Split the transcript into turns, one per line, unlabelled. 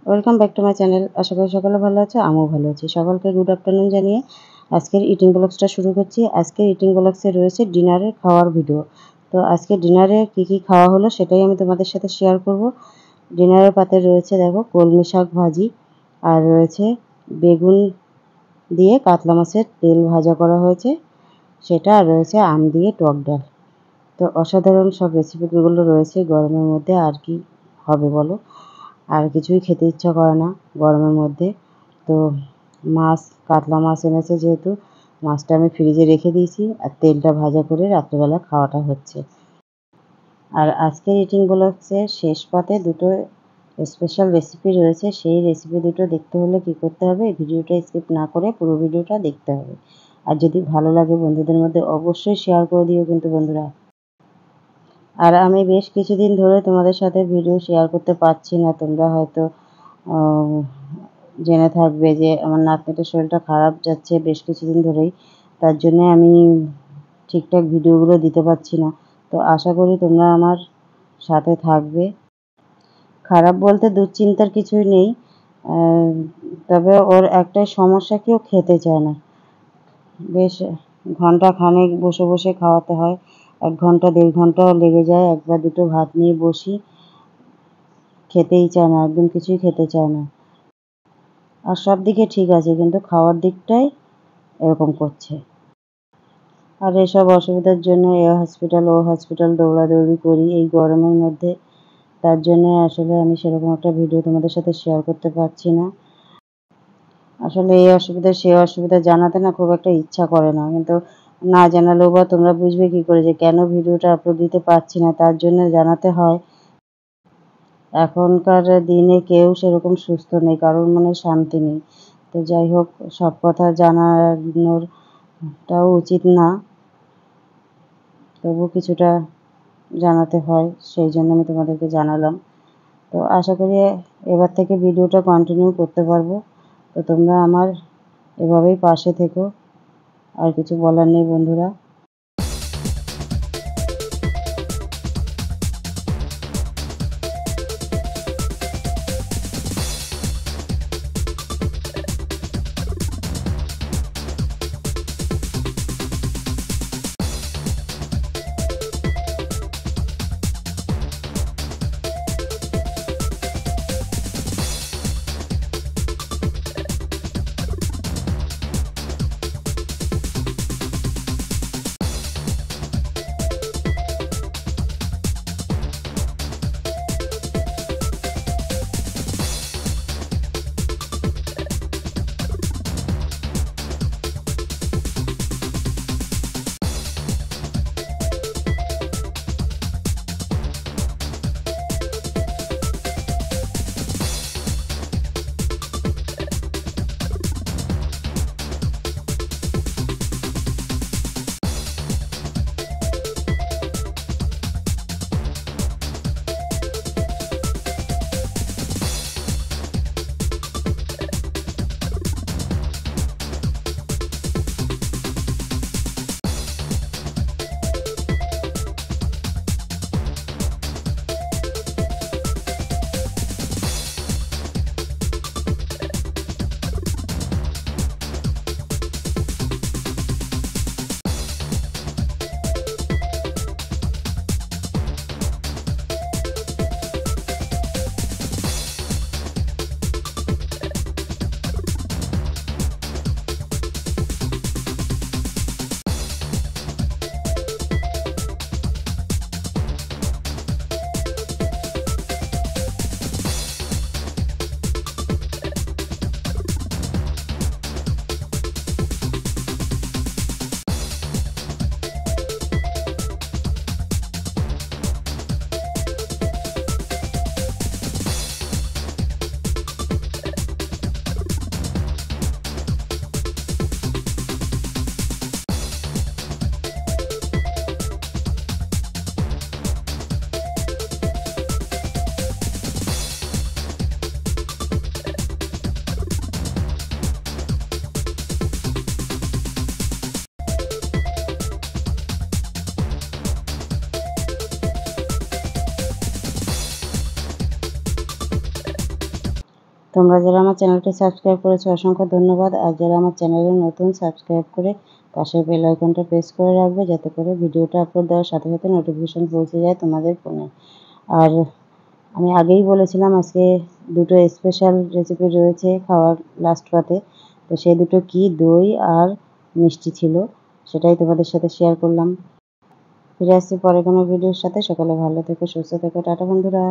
Welcome back to my channel. আশা করি সকলে ভালো আছে, আমিও ভালো আছি। সকলকে গুড আফটারনুন জানিয়ে আজকের ইটিং ব্লগসটা শুরু করছি। আজকের ইটিং ব্লগসে রয়েছে ডিনারের খাওয়ার ভিডিও। তো আজকে ডিনারে কি খাওয়া হলো সেটাই আমি তোমাদের সাথে শেয়ার করব। ডিনারের পাতে রয়েছে দেখো কলমি শাক ভাজি, আর রয়েছে বেগুন দিয়ে কাতলা মাছের তেল ভাজা করা হয়েছে সেটা, আর রয়েছে আম দিয়ে টক ডাল। তো অসাধারণ সব রেসিপিগুলো রয়েছে গরমের মধ্যে, আর কি হবে বলো। আর কিছুই খেতে ইচ্ছা করে না গরমের মধ্যে। তো কাতলা মাছ এনেছে, যেহেতু মাছটা আমি ফ্রিজে রেখে দিয়েছি, আর তেলটা ভাজা করে রাত্রেবেলা খাওয়াটা হচ্ছে। আর আজকের ইটিং ব্লগসের শেষ পাতে দুটো স্পেশাল রেসিপি রয়েছে। সেই রেসিপি দুটো দেখতে হলে কি করতে হবে, ভিডিওটা স্কিপ না করে পুরো ভিডিওটা দেখতে হবে। আর যদি ভালো লাগে বন্ধুদের মধ্যে অবশ্যই শেয়ার করে দিও কিন্তু বন্ধুরা। আর আমি বেশ কিছুদিন ধরে তোমাদের সাথে ভিডিও শেয়ার করতে পারছি না। তোমরা হয়তো জেনে থাকবে যে আমার নাতনিটার শরীরটা খারাপ যাচ্ছে বেশ কিছুদিন ধরেই, তার জন্যে আমি ঠিকঠাক ভিডিওগুলো দিতে পারছি না। তো আশা করি তোমরা আমার সাথে থাকবে। খারাপ বলতে দুশ্চিন্তার কিছুই নেই, তবে ওর একটাই সমস্যা, কি ও খেতে চায় না। বেশ ঘন্টা খানেক বসে বসে খাওয়াতে হয়, 1 ঘন্টা 1.5 ঘন্টাও লেগে যায়। একবার দুটো ভাত নিয়ে বসি, খেতেই চায় না, একদম কিছুই খেতে চায় না। আর সব দিকে ঠিক আছে, কিন্তু খাওয়ার দিকটাই এরকম করছে। আর এসব অসুবিধার জন্য এ হসপিটাল ও হসপিটাল দৌড়াদৌড়ি করি এই গরমের মধ্যে। তার জন্য আসলে আমি সেরকম একটা ভিডিও তোমাদের সাথে শেয়ার করতে পারছি না। আসলে এই অসুবিধা সে অসুবিধা জানাতে না খুব একটা ইচ্ছা করে না, কিন্তু না জানালেও বা তোমরা বুঝবে কি করে যে কেন ভিডিওটা আপলোড দিতে পারছি না, তার জন্য জানাতে হয়। এখনকার দিনে কেউ সেরকম সুস্থ নেই, কারোর মনে শান্তি নেই। তো যাই হোক, সব কথা জানানোটাও উচিত না, তবু কিছুটা জানাতে হয়, সেই জন্য আমি তোমাদেরকে জানালাম। তো আশা করি এবার থেকে ভিডিওটা কন্টিনিউ করতে পারবো। তো তোমরা আমার এভাবেই পাশে থেকো, আর কিছু বলার নেই বন্ধুরা। তোমরা যারা আমার চ্যানেলটি সাবস্ক্রাইব করেছো অসংখ্য ধন্যবাদ। আর যারা আমার চ্যানেলে নতুন, সাবস্ক্রাইব করে পাশের বেল আইকনটা প্রেস করে রাখবে, যাতে করে ভিডিওটা আপলোড দেওয়ার সাথে সাথে নোটিফিকেশন পৌঁছে যায় তোমাদের ফোনে। আর আমি আগেই বলেছিলাম আজকে দুটো স্পেশাল রেসিপি রয়েছে খাওয়ার লাস্ট পাতে। তো সেই দুটো কি, দই আর মিষ্টি ছিল, সেটাই তোমাদের সাথে শেয়ার করলাম। ফিরে আসছি পরে কোনো ভিডিওর সাথে। সকালে ভালো থেকো, সুস্থ থেকো। টাটা বন্ধুরা।